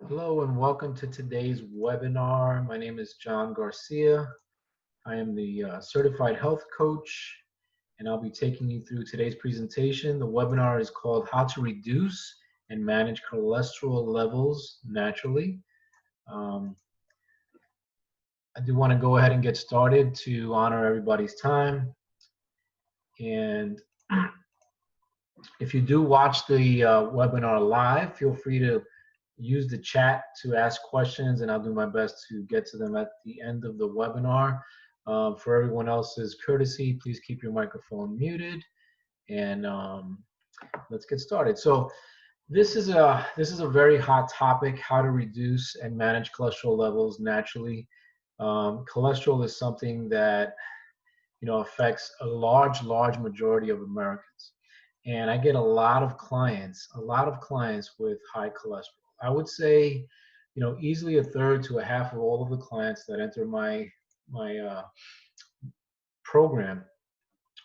Hello and welcome to today's webinar. My name is John Garcia. I am the certified health coach, and I'll be taking you through today's presentation. The webinar is called How to Reduce and Manage Cholesterol Levels Naturally. Um, I do want to go ahead and get started to honor everybody's time. And if you do watch the webinar live, feel free to use the chat to ask questions, and I'll do my best to get to them at the end of the webinar. For everyone else's courtesy, please keep your microphone muted, and let's get started. So this is a very hot topic: how to reduce and manage cholesterol levels naturally. Cholesterol is something that affects a large majority of Americans. And I get a lot of clients with high cholesterol. I would say, easily a third to a half of all of the clients that enter my program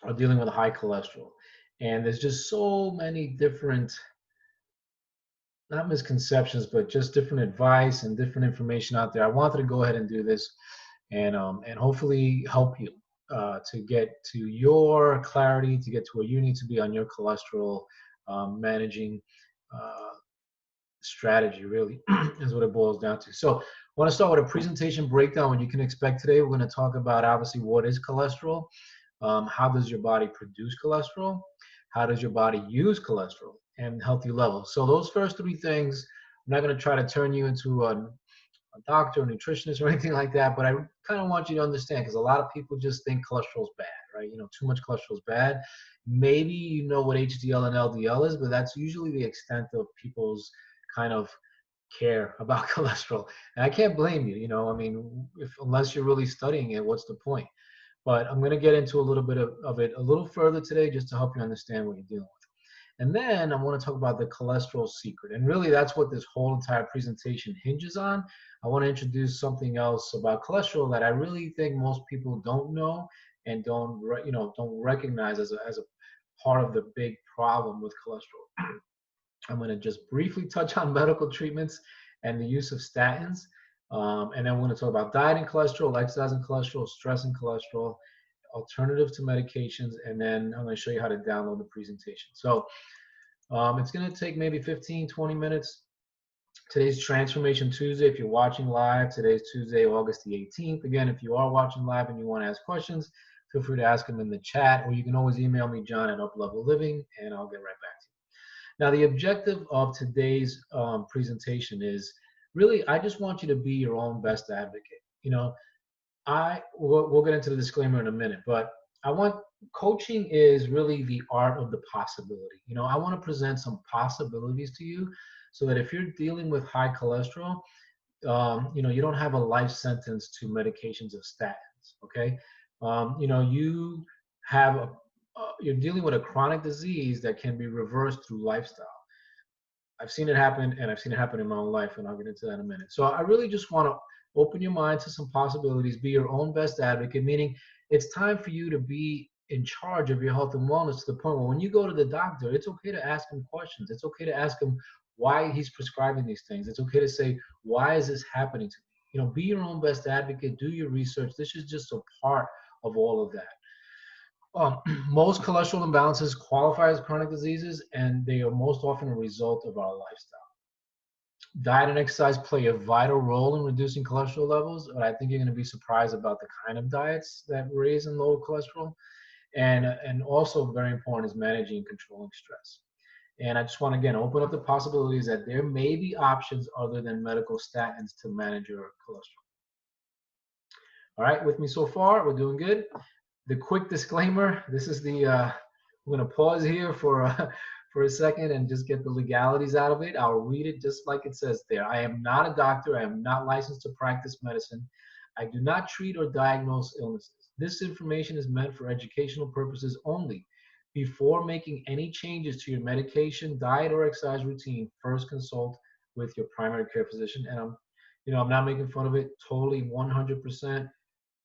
are dealing with high cholesterol. And there's just so many different, not misconceptions, but just different advice and different information out there. I wanted to go ahead and do this and hopefully help you to get to your clarity, to get to where you need to be on your cholesterol managing uh, strategy, really, is what it boils down to. So I want to start with a presentation breakdown. What you can expect today. We're going to talk about, obviously, what is cholesterol, how does your body produce cholesterol, how does your body use cholesterol, and healthy levels. So those first three things, I'm not going to try to turn you into a doctor, a nutritionist, or anything like that, but I kind of want you to understand, because a lot of people just think cholesterol is bad, right? Too much cholesterol is bad. Maybe you know what HDL and LDL is, but that's usually the extent of people's kind of care about cholesterol. And I can't blame you. I mean, unless you're really studying it, what's the point? But I'm going to get into a little bit of it a little further today, just to help you understand what you're dealing with. And then I want to talk about the cholesterol secret. And really, that's what this whole entire presentation hinges on. I want to introduce something else about cholesterol that I really think most people don't know and don't recognize as a part of the big problem with cholesterol. I'm going to just briefly touch on medical treatments and the use of statins. And then we're going to talk about diet and cholesterol, exercise and cholesterol, stress and cholesterol, alternative to medications, and then I'm going to show you how to download the presentation. So it's going to take maybe 15, 20 minutes. Today's Transformation Tuesday. If you're watching live, today's Tuesday, August the 18th. Again, if you are watching live and you want to ask questions, feel free to ask them in the chat, or you can always email me, John at Uplevel Living, and I'll get right back to you. Now, the objective of today's presentation is really, I just want you to be your own best advocate. We'll get into the disclaimer in a minute, but I want coaching is really the art of the possibility. I want to present some possibilities to you so that if you're dealing with high cholesterol, you don't have a life sentence to medications of statins. Okay, you have you're dealing with a chronic disease that can be reversed through lifestyle. I've seen it happen, and I've seen it happen in my own life, and I'll get into that in a minute. So I really just want to open your mind to some possibilities, be your own best advocate, meaning it's time for you to be in charge of your health and wellness to the point where when you go to the doctor, it's okay to ask him questions. It's okay to ask him why he's prescribing these things. It's okay to say, why is this happening to me? Be your own best advocate, do your research. This is just a part of all of that. Most cholesterol imbalances qualify as chronic diseases, and they are most often a result of our lifestyle. Diet and exercise play a vital role in reducing cholesterol levels, but I think you're going to be surprised about the kind of diets that raise and lower cholesterol. And also very important is managing and controlling stress. And I just want to again open up the possibilities that there may be options other than medical statins to manage your cholesterol. All right, with me so far, we're doing good. The quick disclaimer, this is the I'm going to pause here for for a second and just get the legalities out of it. I'll read it just like it says there. I am not a doctor. I am not licensed to practice medicine. I do not treat or diagnose illnesses. This information is meant for educational purposes only. Before making any changes to your medication, diet, or exercise routine, first consult with your primary care physician. And I'm not making fun of it. Totally 100%.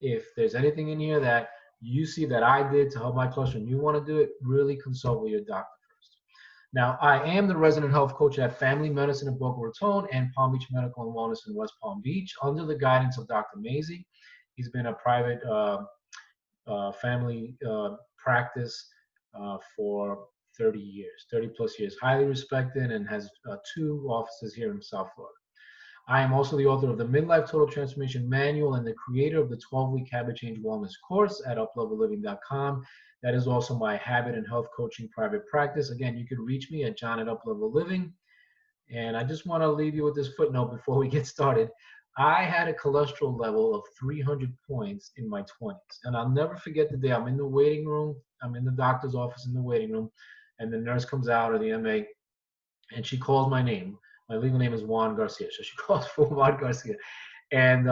If there's anything in here that you see that I did to help my cholesterol and you want to do it, really consult with your doctor first. Now, I am the resident health coach at Family Medicine in Boca Raton and Palm Beach Medical and Wellness in West Palm Beach under the guidance of Dr. Maisie. He's been a private family practice for 30 years, 30 plus years, highly respected, and has 2 offices here in South Florida. I am also the author of the Midlife Total Transformation Manual and the creator of the 12-week Habit Change Wellness course at uplevelliving.com. That is also my habit and health coaching private practice. Again, you can reach me at John@uplevelliving. And I just want to leave you with this footnote before we get started. I had a cholesterol level of 300 points in my 20s. And I'll never forget the day I'm in the waiting room. I'm in the doctor's office in the waiting room. And the nurse comes out, or the MA, and she calls my name. My legal name is Juan Garcia. So she calls for Juan Garcia. And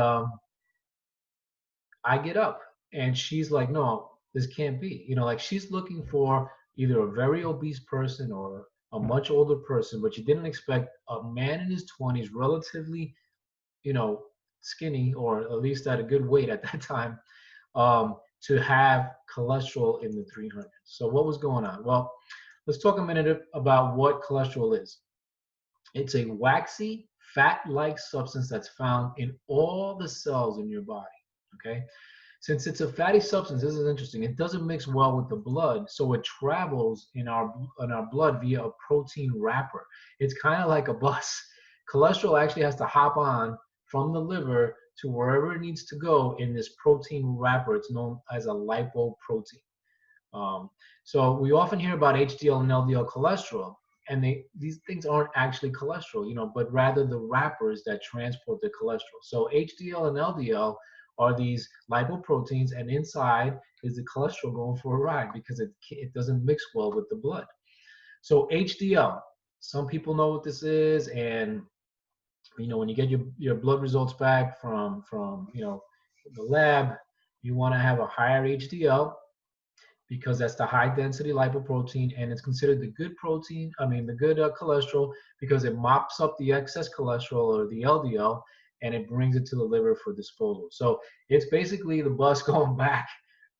I get up, and she's like, no, this can't be. You know, like she's looking for either a very obese person or a much older person, but you didn't expect a man in his 20s, relatively, you know, skinny, or at least at a good weight at that time, to have cholesterol in the 300s. So what was going on? Well, let's talk a minute about what cholesterol is. It's a waxy, fat-like substance that's found in all the cells in your body, okay? Since it's a fatty substance, this is interesting, it doesn't mix well with the blood, so it travels in our blood via a protein wrapper. It's kind of like a bus. Cholesterol actually has to hop on from the liver to wherever it needs to go in this protein wrapper. It's known as a lipoprotein. So we often hear about HDL and LDL cholesterol, and these things aren't actually cholesterol, you know, but rather the wrappers that transport the cholesterol. So HDL and LDL are these lipoproteins, and inside is the cholesterol going for a ride because it doesn't mix well with the blood. So HDL, some people know what this is, and you know, when you get your blood results back from you know, the lab, you want to have a higher HDL because that's the high density lipoprotein, and it's considered the good protein, the good cholesterol, because it mops up the excess cholesterol or the LDL and it brings it to the liver for disposal. So it's basically the bus going back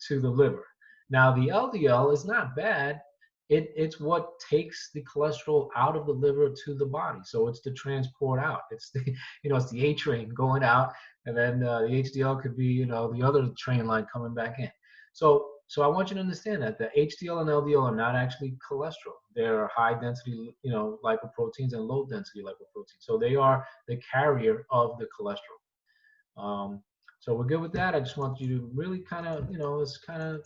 to the liver. Now the LDL is not bad. It's what takes the cholesterol out of the liver to the body. So it's the transport out. It's the, you know, it's the A train going out, and then the HDL could be, you know, the other train line coming back in. So I want you to understand that the HDL and LDL are not actually cholesterol. They're high density, you know, lipoproteins and low density lipoproteins. So they are the carrier of the cholesterol. So we're good with that. I just want you to really kind of, you know, it's kind of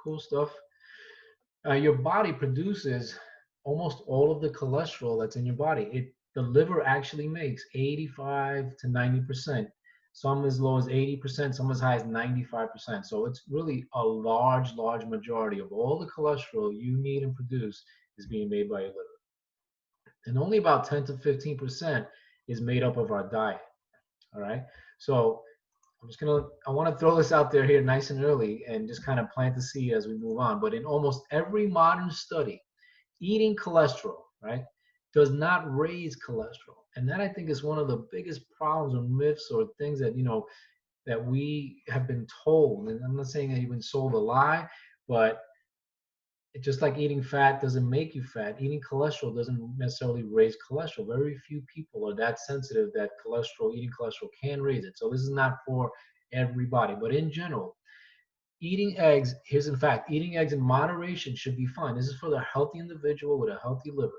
cool stuff. Your body produces almost all of the cholesterol that's in your body. The liver actually makes 85 to 90%. Some as low as 80%, some as high as 95%. So it's really a large majority of all the cholesterol you need and produce is being made by your liver. And only about 10 to 15% is made up of our diet. All right. So I want to throw this out there here nice and early and just kind of plant the seed as we move on. But in almost every modern study, eating cholesterol, right, does not raise cholesterol. And that, I think, is one of the biggest problems or myths or things that, you know, that we have been told. And I'm not saying that you've been sold a lie, but it's just like eating fat doesn't make you fat. Eating cholesterol doesn't necessarily raise cholesterol. Very few people are that sensitive that eating cholesterol can raise it. So this is not for everybody, but in general, eating eggs, eating eggs in moderation should be fine. This is for the healthy individual with a healthy liver.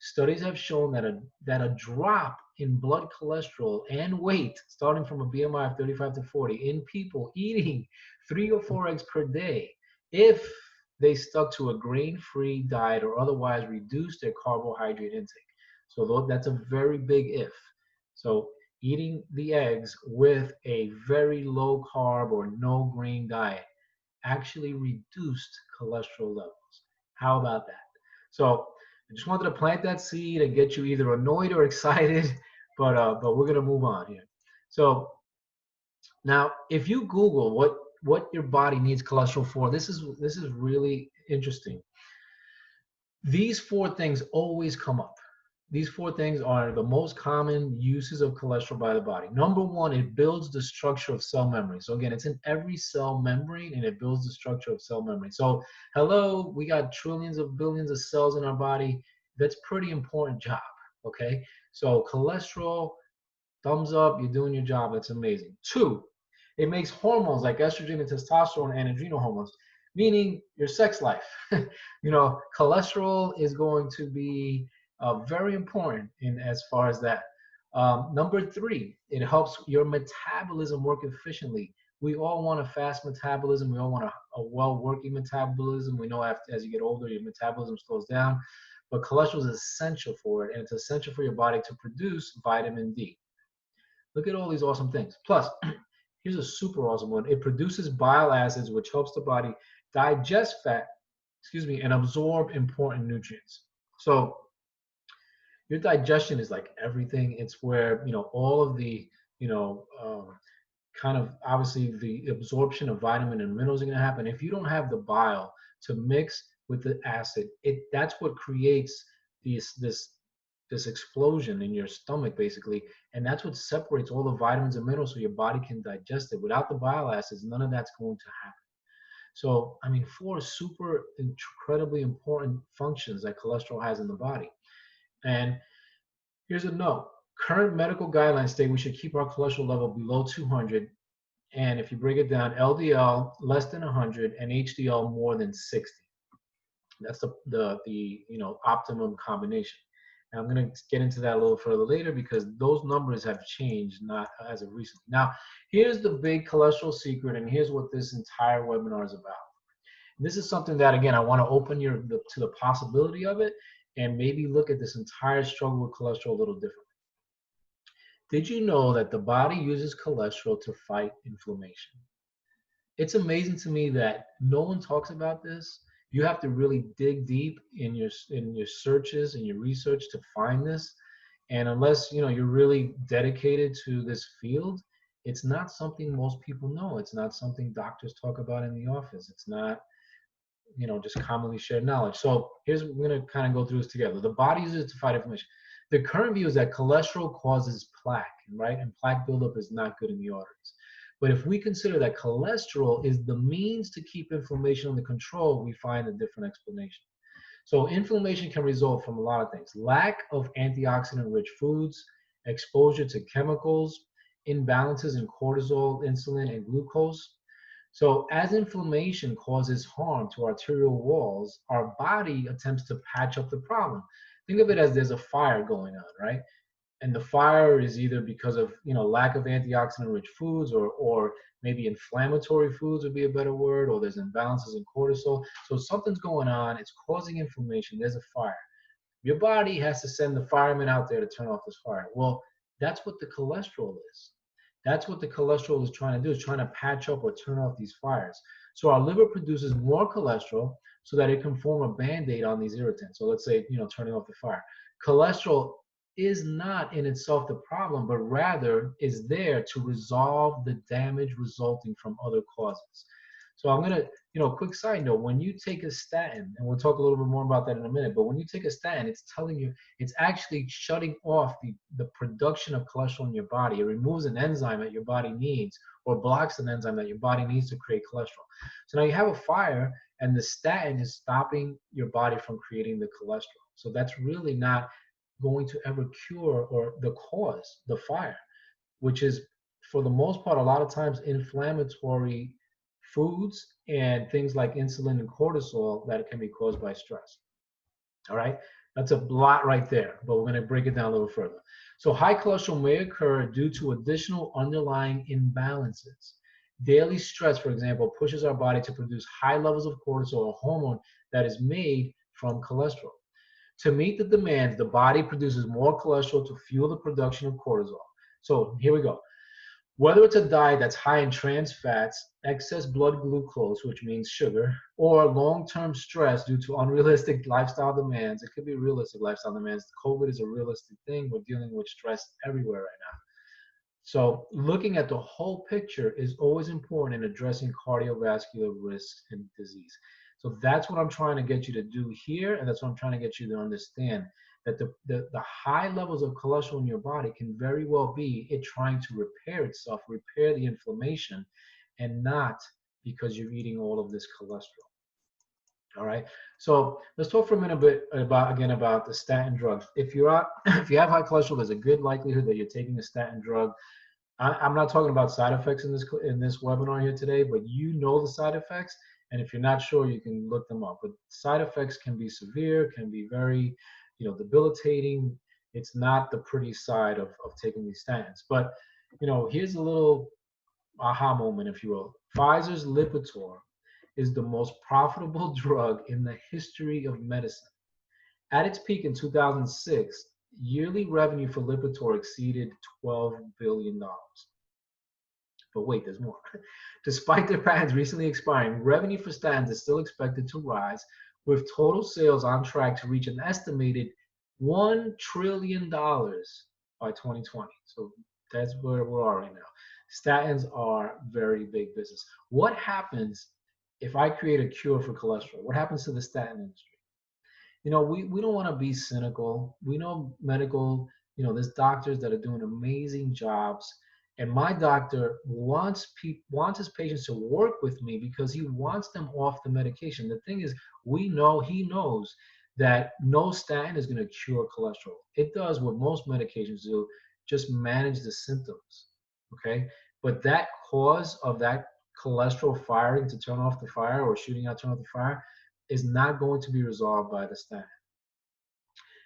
Studies have shown that a drop in blood cholesterol and weight, starting from a BMI of 35 to 40, in people eating 3 or 4 eggs per day, if they stuck to a grain-free diet or otherwise reduced their carbohydrate intake. So that's a very big if. So eating the eggs with a very low carb or no grain diet actually reduced cholesterol levels. How about that? So I just wanted to plant that seed and get you either annoyed or excited, but we're gonna move on here. So now, if you Google what your body needs cholesterol for, this is really interesting. These 4 things always come up. These 4 things are the most common uses of cholesterol by the body. Number 1, it builds the structure of cell membrane. So again, it's in every cell membrane, and it builds the structure of cell membrane. So hello, we got trillions of billions of cells in our body. That's pretty important job, okay? So cholesterol, thumbs up, you're doing your job. That's amazing. Two, it makes hormones like estrogen and testosterone and adrenal hormones, meaning your sex life. Cholesterol is going to be very important in as far as that. Number three, it helps your metabolism work efficiently. We all want a fast metabolism. We all want a well-working metabolism. We know after, as you get older, your metabolism slows down, but cholesterol is essential for it, and it's essential for your body to produce vitamin D. Look at all these awesome things. Plus, here's a super awesome one. It produces bile acids, which helps the body digest fat, and absorb important nutrients. So your digestion is like everything. It's where, all of the, you know, kind of obviously the absorption of vitamin and minerals are going to happen. If you don't have the bile to mix with the acid, that's what creates this explosion in your stomach basically, and that's what separates all the vitamins and minerals so your body can digest it. Without the bile acids, none of that's going to happen. So I mean, four super incredibly important functions that cholesterol has in the body. And here's a note: current medical guidelines state we should keep our cholesterol level below 200, and if you break it down, LDL less than 100 and HDL more than 60. That's the optimum combination. Now I'm going to get into that a little further later because those numbers have changed not as of recently. Now, here's the big cholesterol secret, and here's what this entire webinar is about. This is something that, again, I want to open to the possibility of it and maybe look at this entire struggle with cholesterol a little differently. Did you know that the body uses cholesterol to fight inflammation? It's amazing to me that no one talks about this. You have to really dig deep in your searches and your research to find this. And unless you're really dedicated to this field, it's not something most people know. It's not something doctors talk about in the office. It's not just commonly shared knowledge. So we're going to kind of go through this together. The body uses it to fight inflammation. The current view is that cholesterol causes plaque, right? And plaque buildup is not good in the arteries. But if we consider that cholesterol is the means to keep inflammation under control, we find a different explanation. So inflammation can result from a lot of things: lack of antioxidant-rich foods, exposure to chemicals, imbalances in cortisol, insulin, and glucose. So as inflammation causes harm to arterial walls, our body attempts to patch up the problem. Think of it as there's a fire going on, right? And the fire is either because of lack of antioxidant rich foods, or maybe inflammatory foods would be a better word, or there's imbalances in cortisol. So something's going on, it's causing inflammation, there's a fire. Your body has to send the firemen out there to turn off this fire. Well, that's what the cholesterol is. That's what the cholesterol is trying to do, is trying to patch up or turn off these fires. So our liver produces more cholesterol so that it can form a band-aid on these irritants. So let's say, turning off the fire. Cholesterol is not in itself the problem, but rather is there to resolve the damage resulting from other causes. So I'm going to, quick side note, when you take a statin, and we'll talk a little bit more about that in a minute, but when you take a statin, it's telling you, it's actually shutting off the production of cholesterol in your body. It removes an enzyme that your body needs, or blocks an enzyme that your body needs to create cholesterol. So now you have a fire, and the statin is stopping your body from creating the cholesterol. So that's really not going to ever cure or the cause, the fire, which is, for the most part, a lot of times inflammatory foods and things like insulin and cortisol that can be caused by stress. All right, that's a lot right there, but we're going to break it down a little further. So high cholesterol may occur due to additional underlying imbalances. Daily stress, for example, pushes our body to produce high levels of cortisol, a hormone that is made from cholesterol. To meet the demands, the body produces more cholesterol to fuel the production of cortisol. So here we go. Whether it's a diet that's high in trans fats, excess blood glucose, which means sugar, or long-term stress due to unrealistic lifestyle demands, it could be realistic lifestyle demands. COVID is a realistic thing. We're dealing with stress everywhere right now. So looking at the whole picture is always important in addressing cardiovascular risks and disease. So that's what I'm trying to get you to do here, and that's what I'm trying to get you to understand, that the high levels of cholesterol in your body can very well be it trying to repair itself, repair the inflammation, and not because you're eating all of this cholesterol. All right. So let's talk for a minute about the statin drugs. If you're out, if you have high cholesterol, there's a good likelihood that you're taking a statin drug. I'm not talking about side effects in this webinar here today, but you know the side effects, and if you're not sure, you can look them up. But side effects can be severe, can be very, debilitating. It's not the pretty side of taking these statins. But here's a little aha moment, if you will. Pfizer's Lipitor is the most profitable drug in the history of medicine. At its peak in 2006, yearly revenue for Lipitor exceeded $12 billion. But wait, there's more. Despite their patents recently expiring, revenue for statins is still expected to rise, with total sales on track to reach an estimated $1 trillion by 2020. So that's where we are right now. Statins are very big business. What happens if I create a cure for cholesterol? What happens to the statin industry? We don't want to be cynical. We know there's doctors that are doing amazing jobs. And my doctor wants his patients to work with me because he wants them off the medication. The thing is, he knows that no statin is going to cure cholesterol. It does what most medications do, just manage the symptoms. Okay. But that cause of that cholesterol firing to turn off the fire or shooting out, turn off the fire, is not going to be resolved by the statin.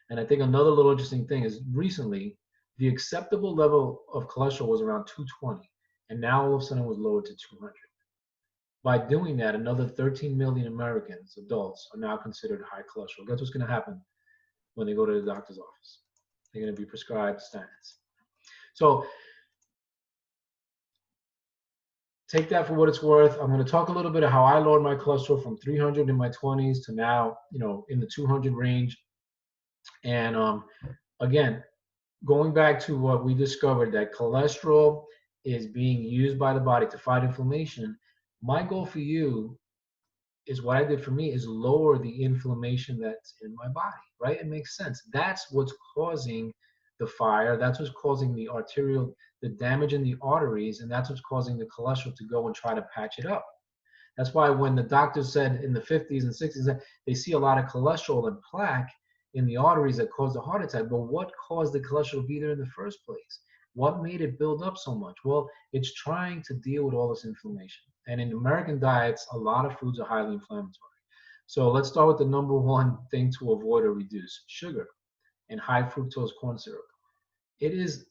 And I think another little interesting thing is recently, the acceptable level of cholesterol was around 220, and now all of a sudden it was lowered to 200. By doing that, another 13 million Americans, adults, are now considered high cholesterol. Guess what's going to happen when they go to the doctor's office? They're going to be prescribed statins. So take that for what it's worth. I'm going to talk a little bit of how I lowered my cholesterol from 300 in my 20s to now, in the 200 range. And again, going back to what we discovered, that cholesterol is being used by the body to fight inflammation. My goal for you is what I did for me is lower the inflammation that's in my body, right? It makes sense. That's what's causing the fire. That's what's causing the damage in the arteries, and that's what's causing the cholesterol to go and try to patch it up. That's why when the doctors said in the 50s and 60s that they see a lot of cholesterol and plaque in the arteries that cause the heart attack, but what caused the cholesterol to be there in the first place? What made it build up so much? Well, it's trying to deal with all this inflammation. And in American diets, a lot of foods are highly inflammatory. So let's start with the number one thing to avoid or reduce: sugar and high fructose corn syrup. It is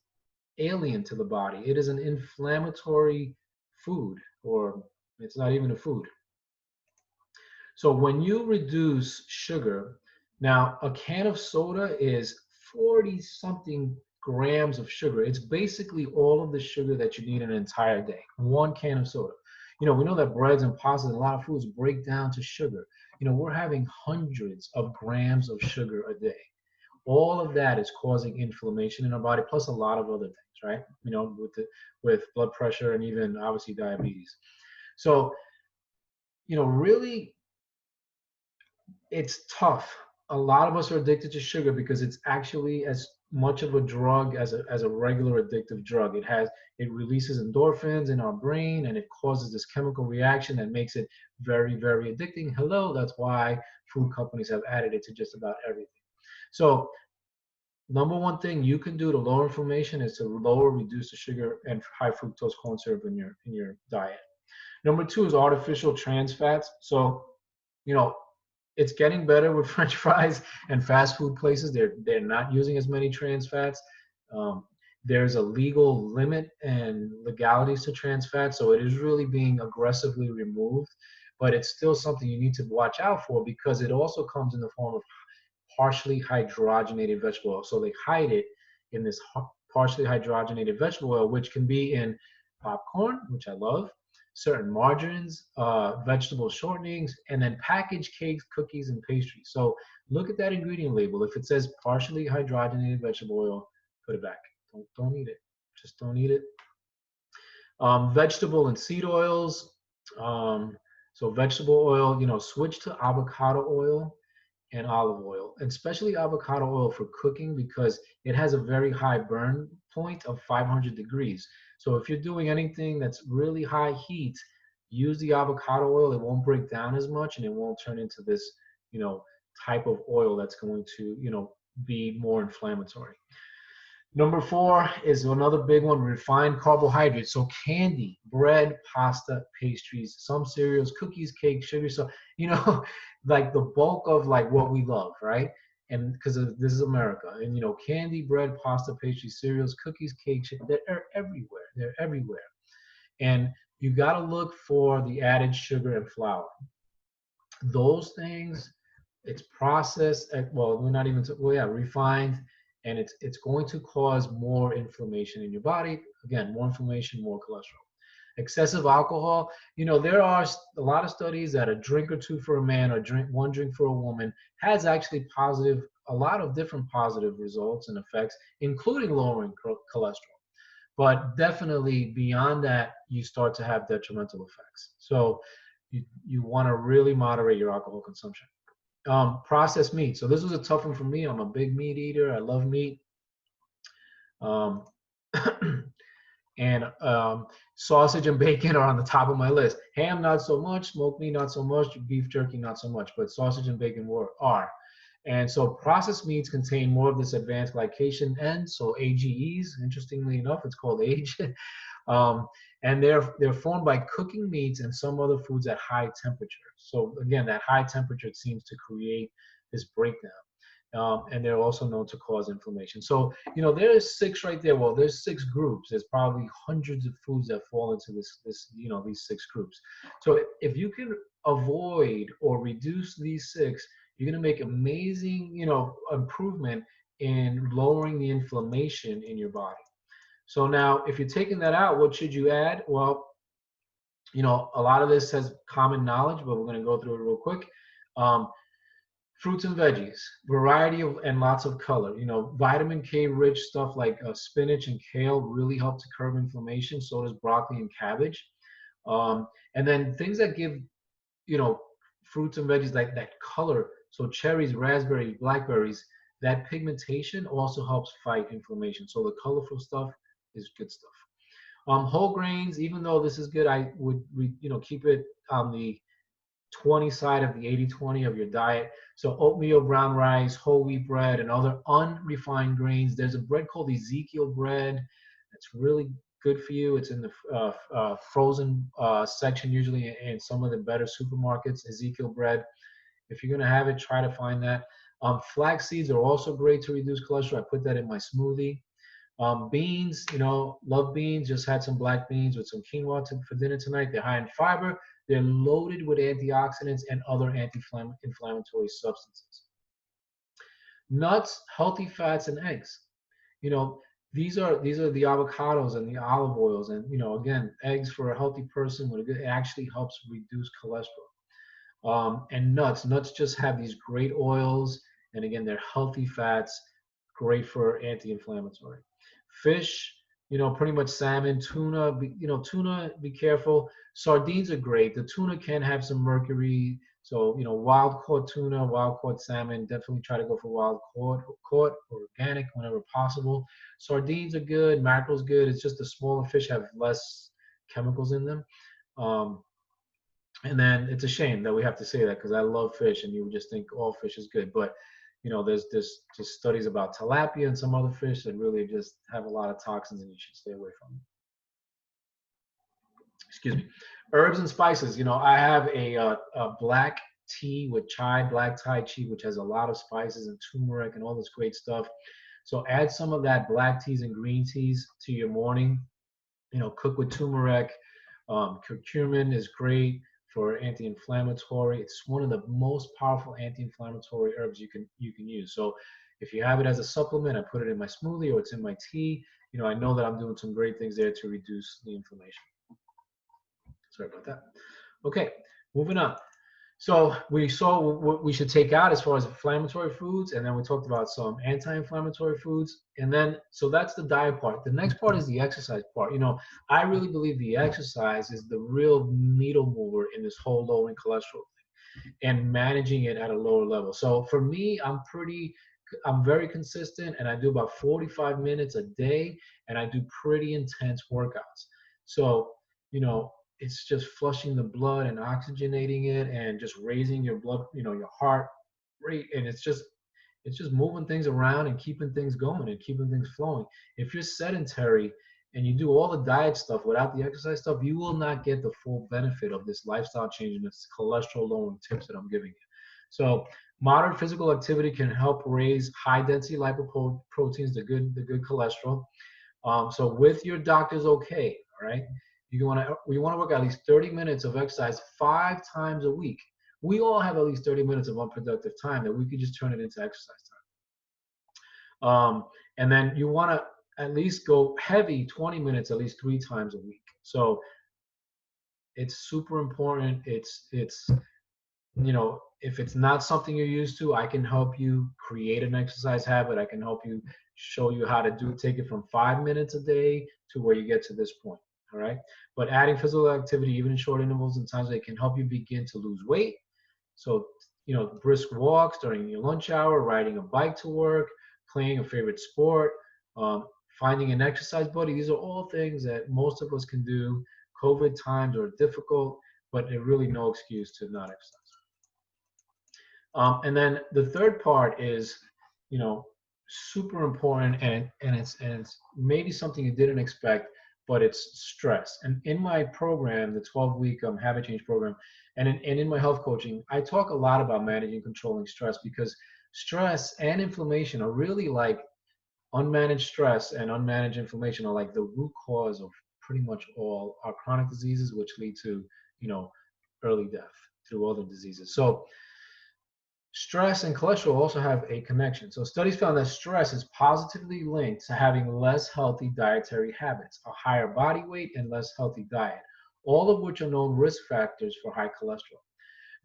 alien to the body. It is an inflammatory food, or it's not even a food. So when you reduce sugar, now a can of soda is 40 something grams of sugar. It's basically all of the sugar that you need in an entire day. One can of soda. We know that breads and pastas and a lot of foods break down to sugar. We're having hundreds of grams of sugar a day. All of that is causing inflammation in our body, plus a lot of other things, right? With blood pressure and even obviously diabetes. So, really, it's tough. A lot of us are addicted to sugar because it's actually as much of a drug as a regular addictive drug. It releases endorphins in our brain, and it causes this chemical reaction that makes it very, very addicting. Hello, that's why food companies have added it to just about everything. So number one thing you can do to lower inflammation is to reduce the sugar and high fructose corn syrup in your diet. Number two is artificial trans fats. So, it's getting better with French fries and fast food places. They're not using as many trans fats. There's a legal limit and legalities to trans fats, so it is really being aggressively removed. But it's still something you need to watch out for because it also comes in the form of partially hydrogenated vegetable oil. So they hide it in this partially hydrogenated vegetable oil, which can be in popcorn, which I love, certain margarines, vegetable shortenings, and then packaged cakes, cookies, and pastries. So look at that ingredient label. If it says partially hydrogenated vegetable oil, put it back. Don't eat it. Just don't eat it. Vegetable and seed oils. So vegetable oil, switch to avocado oil and olive oil, and especially avocado oil for cooking because it has a very high burn point of 500 degrees. So if you're doing anything that's really high heat, use the avocado oil, it won't break down as much and it won't turn into this, you know, type of oil that's going to, you know, be more inflammatory. Number 4 is another big one, refined carbohydrates. So candy, bread, pasta, pastries, some cereals, cookies, cake, sugar, so, you know, like the bulk of like what we love, right? And because this is America, and you know, candy, bread, pasta, pastries, cereals, cookies, cake, they're everywhere. They're everywhere. And you got to look for the added sugar and flour. Those things, it's processed at, well, we're not even, well, yeah, refined, and it's going to cause more inflammation in your body. Again, more inflammation, more cholesterol. Excessive alcohol, you know, there are a lot of studies that a drink or two for a man or one drink for a woman has actually positive, a lot of different positive results and effects, including lowering cholesterol. But definitely beyond that, you start to have detrimental effects. So you want to really moderate your alcohol consumption. Processed meat. So this was a tough one for me. I'm a big meat eater. I love meat. Um, and sausage and bacon are on the top of my list. Ham, not so much. Smoked meat, not so much. Beef jerky, not so much. But sausage and bacon are. And so processed meats contain more of this advanced glycation end, so AGEs. Interestingly enough, it's called age. um, and they're formed by cooking meats and some other foods at high temperature. So again, that high temperature seems to create this breakdown. And they're also known to cause inflammation. So, you know, there's 6 right there. Well, there's 6 groups. There's probably hundreds of foods that fall into you know, these 6 groups. So if you can avoid or reduce these 6, you're going to make amazing, you know, improvement in lowering the inflammation in your body. So now, if you're taking that out, what should you add? Well, you know, a lot of this has common knowledge, but we're going to go through it real quick. Um, Fruits and veggies, variety of and lots of color. You know, vitamin K rich stuff like spinach and kale really help to curb inflammation. So does broccoli and cabbage. And then things that give, you know, fruits and veggies like that color. So cherries, raspberries, blackberries, that pigmentation also helps fight inflammation. So the colorful stuff is good stuff. Whole grains, even though this is good, I would, you know, keep it on the 20 side of the 80-20 of your diet. So oatmeal, brown rice, whole wheat bread, and other unrefined grains. There's a bread called Ezekiel bread that's really good for you. It's in the frozen section, usually in some of the better supermarkets, Ezekiel bread. If you're going to have it, try to find that. Flax seeds are also great to reduce cholesterol. I put that in my smoothie. Beans, you know, love beans. Just had some black beans with some quinoa for dinner tonight. They're high in fiber. They're loaded with antioxidants and other anti-inflammatory substances. Nuts, healthy fats, and eggs. You know, these are the avocados and the olive oils, and you know, again, eggs for a healthy person it actually helps reduce cholesterol. And nuts just have these great oils, and again, they're healthy fats, great for anti-inflammatory. Fish, you know, pretty much salmon, tuna, you know, tuna, be careful. Sardines are great. The tuna can have some mercury. So, you know, wild caught tuna, wild caught salmon, definitely try to go for wild caught or organic whenever possible. Sardines are good, mackerel's good. It's just the smaller fish have less chemicals in them. Um, and then it's a shame that we have to say that because I love fish and you would just think all fish is good. But you know, there's just studies about tilapia and some other fish that really just have a lot of toxins and you should stay away from them. Excuse me. Herbs and spices. You know, I have a black tea with chai, black Thai tea, which has a lot of spices and turmeric and all this great stuff. So add some of that black teas and green teas to your morning. You know, cook with turmeric. Curcumin is great for anti-inflammatory. It's one of the most powerful anti-inflammatory herbs you can use. So if you have it as a supplement, I put it in my smoothie or it's in my tea. You know, I know that I'm doing some great things there to reduce the inflammation. Sorry about that. Okay, moving on. So we saw what we should take out as far as inflammatory foods, and then we talked about some anti-inflammatory foods. And then, so that's the diet part. The next part is the exercise part. You know, I really believe the exercise is the real needle mover in this whole lowering cholesterol thing and managing it at a lower level. So for me, I'm very consistent, and I do about 45 minutes a day, and I do pretty intense workouts. So, you know, it's just flushing the blood and oxygenating it and just raising your blood, your heart rate. And it's just moving things around and keeping things going and keeping things flowing. If you're sedentary and you do all the diet stuff without the exercise stuff, you will not get the full benefit of this lifestyle change and this cholesterol lowering tips that I'm giving you. So moderate physical activity can help raise high density lipoproteins, the good cholesterol. So with your doctor's okay, all right, we want to work at least 30 minutes of exercise 5 times a week. We all have at least 30 minutes of unproductive time that we could just turn it into exercise time. And then you want to at least go heavy 20 minutes at least 3 times a week. So it's super important. If it's not something you're used to, I can help you create an exercise habit. I can help you show you how to take it from 5 minutes a day to where you get to this point. All right. But adding physical activity, even in short intervals and times, it can help you begin to lose weight. So, brisk walks during your lunch hour, riding a bike to work, playing a favorite sport, finding an exercise buddy. These are all things that most of us can do. COVID times are difficult, but there's really no excuse to not exercise. And then the third part is, super important, and it's maybe something you didn't expect, but it's stress. And in my program, the 12-week habit change program, and in my health coaching, I talk a lot about managing and controlling stress, because stress and inflammation are really like unmanaged stress and unmanaged inflammation are like the root cause of pretty much all our chronic diseases, which lead to, early death through other diseases. So stress and cholesterol also have a connection. So studies found that stress is positively linked to having less healthy dietary habits, a higher body weight, and less healthy diet, all of which are known risk factors for high cholesterol.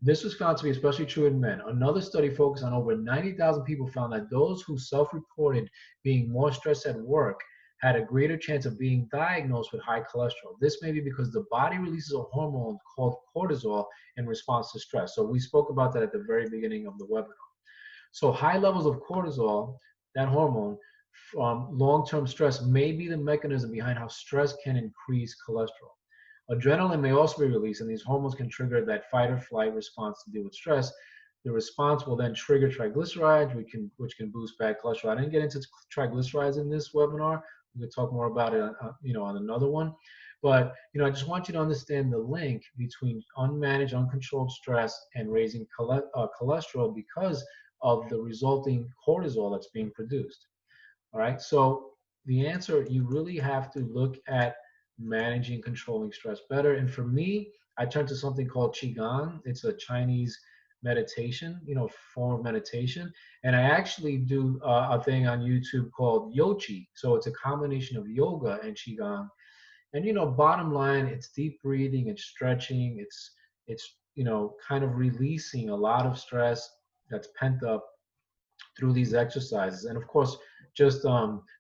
This was found to be especially true in men. Another study focused on over 90,000 people found that those who self-reported being more stressed at work had a greater chance of being diagnosed with high cholesterol. This may be because the body releases a hormone called cortisol in response to stress. So we spoke about that at the very beginning of the webinar. So high levels of cortisol, that hormone, from long-term stress may be the mechanism behind how stress can increase cholesterol. Adrenaline may also be released, and these hormones can trigger that fight or flight response to deal with stress. The response will then trigger triglycerides, which can boost bad cholesterol. I didn't get into triglycerides in this webinar. We could talk more about it, on another one. But I just want you to understand the link between unmanaged, uncontrolled stress and raising cholesterol because of the resulting cortisol that's being produced. All right. So the answer, you really have to look at managing, controlling stress better. And for me, I turned to something called Qigong. It's a Chinese meditation, form of meditation. And I actually do a thing on YouTube called Yochi. So it's a combination of yoga and Qigong. And bottom line, it's deep breathing, it's stretching, it's kind of releasing a lot of stress that's pent up through these exercises. And of course, just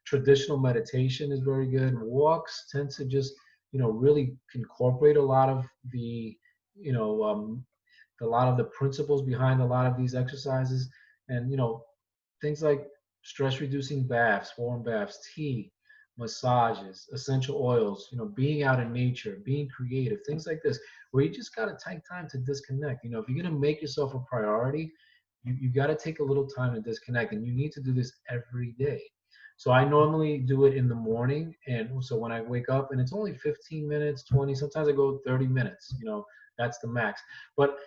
traditional meditation is very good. Walks tend to just really incorporate a lot of the principles behind a lot of these exercises. And things like stress reducing baths, warm baths, tea, massages, essential oils, being out in nature, being creative, things like this, where you just got to take time to disconnect. If you're going to make yourself a priority, you got to take a little time to disconnect, and you need to do this every day. So I normally do it in the morning, and so when I wake up, and it's only 15 minutes, 20, sometimes I go 30 minutes, that's the max. But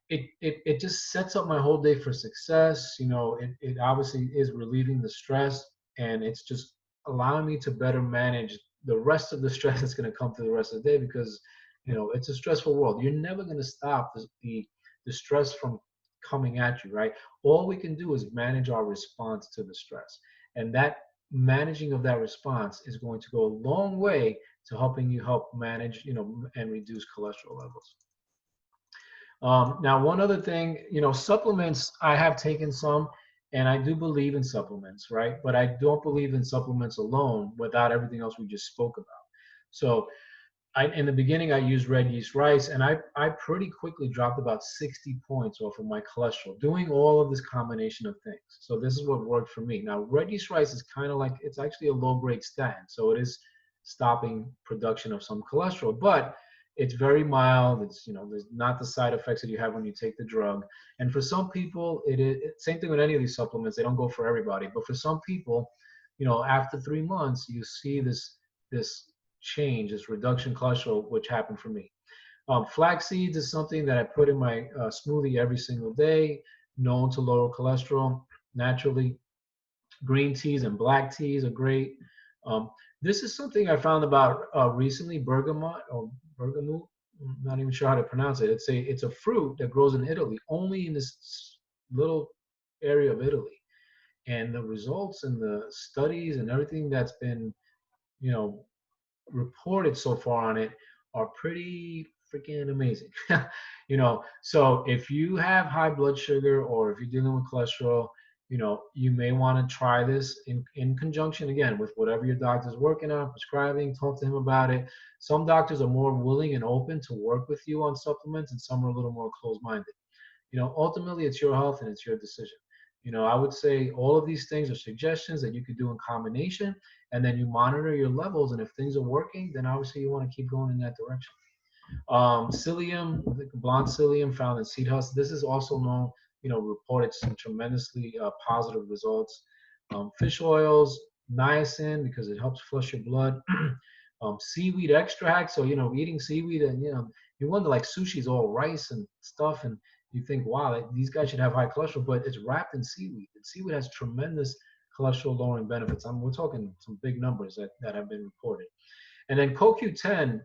it just sets up my whole day for success. It obviously is relieving the stress, and it's just allowing me to better manage the rest of the stress that's going to come through the rest of the day, because it's a stressful world. You're never going to stop the stress from coming at you, right? All we can do is manage our response to the stress, and that managing of that response is going to go a long way to helping you help manage, and reduce cholesterol levels. Now, one other thing, supplements, I have taken some, and I do believe in supplements, right? But I don't believe in supplements alone without everything else we just spoke about. So in the beginning, I used red yeast rice, and I pretty quickly dropped about 60 points off of my cholesterol, doing all of this combination of things. So this is what worked for me. Now, red yeast rice is kind of like, it's actually a low-grade statin, so it is stopping production of some cholesterol, but It's very mild. It's, there's not the side effects that you have when you take the drug. And for some people, it is same thing with any of these supplements. They don't go for everybody, but for some people, after 3 months, you see this change, this reduction in cholesterol, which happened for me. Flax seeds is something that I put in my smoothie every single day, known to lower cholesterol naturally. Green teas and black teas are great. Um, this is something I found about recently, bergamot or bergamot. I'm not even sure how to pronounce it. It's a fruit that grows in Italy, only in this little area of Italy. And the results and the studies and everything that's been, you know, reported so far on it are pretty freaking amazing. So if you have high blood sugar or if you're dealing with cholesterol, you may want to try this in conjunction again with whatever your doctor's working on, prescribing, talk to him about it. Some doctors are more willing and open to work with you on supplements, and some are a little more closed-minded. Ultimately it's your health and it's your decision. I would say all of these things are suggestions that you could do in combination, and then you monitor your levels. And if things are working, then obviously you want to keep going in that direction. Psyllium, the blonde psyllium found in seed husk. This is also known, reported some tremendously positive results. Fish oils, niacin, because it helps flush your blood. Seaweed extract. So, eating seaweed, and, you wonder, like, sushi is all rice and stuff. And you think, wow, these guys should have high cholesterol, but it's wrapped in seaweed. And seaweed has tremendous cholesterol lowering benefits. We're talking some big numbers that have been reported. And then CoQ10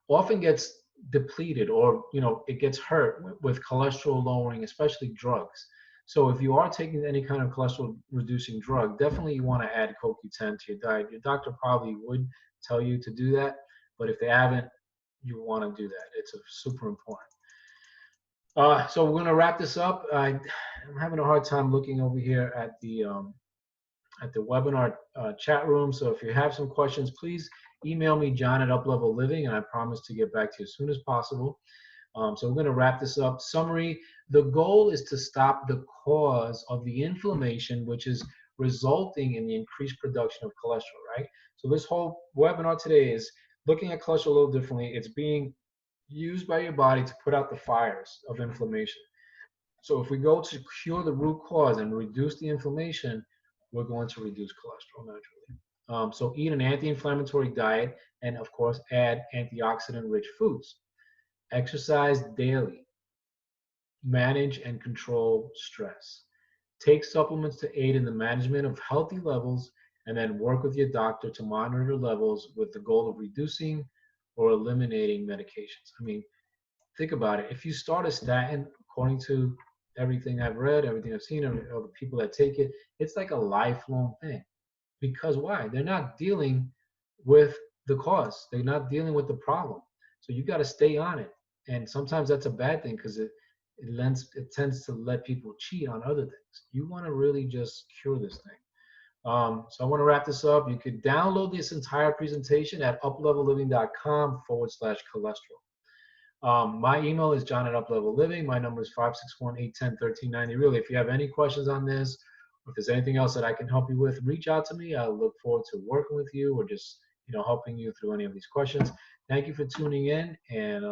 often gets depleted, or it gets hurt with cholesterol lowering, especially drugs. So if you are taking any kind of cholesterol reducing drug, definitely you want to add CoQ10 to your diet. Your doctor probably would tell you to do that, but if they haven't, you want to do that. It's super important. So we're going to wrap this up. I'm having a hard time looking over here at the webinar chat room. So if you have some questions, please email me, John at Uplevel Living, and I promise to get back to you as soon as possible. So we're going to wrap this up. Summary: the goal is to stop the cause of the inflammation, which is resulting in the increased production of cholesterol, right? So this whole webinar today is looking at cholesterol a little differently. It's being used by your body to put out the fires of inflammation. So if we go to cure the root cause and reduce the inflammation, we're going to reduce cholesterol naturally. So eat an anti-inflammatory diet, and of course add antioxidant-rich foods. Exercise daily. Manage and control stress. Take supplements to aid in the management of healthy levels, and then work with your doctor to monitor levels with the goal of reducing or eliminating medications. Think about it. If you start a statin, according to everything I've read, everything I've seen, all the people that take it, it's like a lifelong thing. Because why? They're not dealing with the cause. They're not dealing with the problem. So you got to stay on it. And sometimes that's a bad thing, because it tends to let people cheat on other things. You want to really just cure this thing. So I want to wrap this up. You could download this entire presentation at uplevelliving.com/cholesterol. My email is John at Uplevel Living. My number is 561-810-1390. Really, if you have any questions on this, or if there's anything else that I can help you with, reach out to me. I look forward to working with you, or just helping you through any of these questions. Thank you for tuning in, and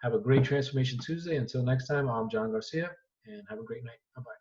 have a great Transformation Tuesday. Until next time, I'm John Garcia, and have a great night. Bye-bye.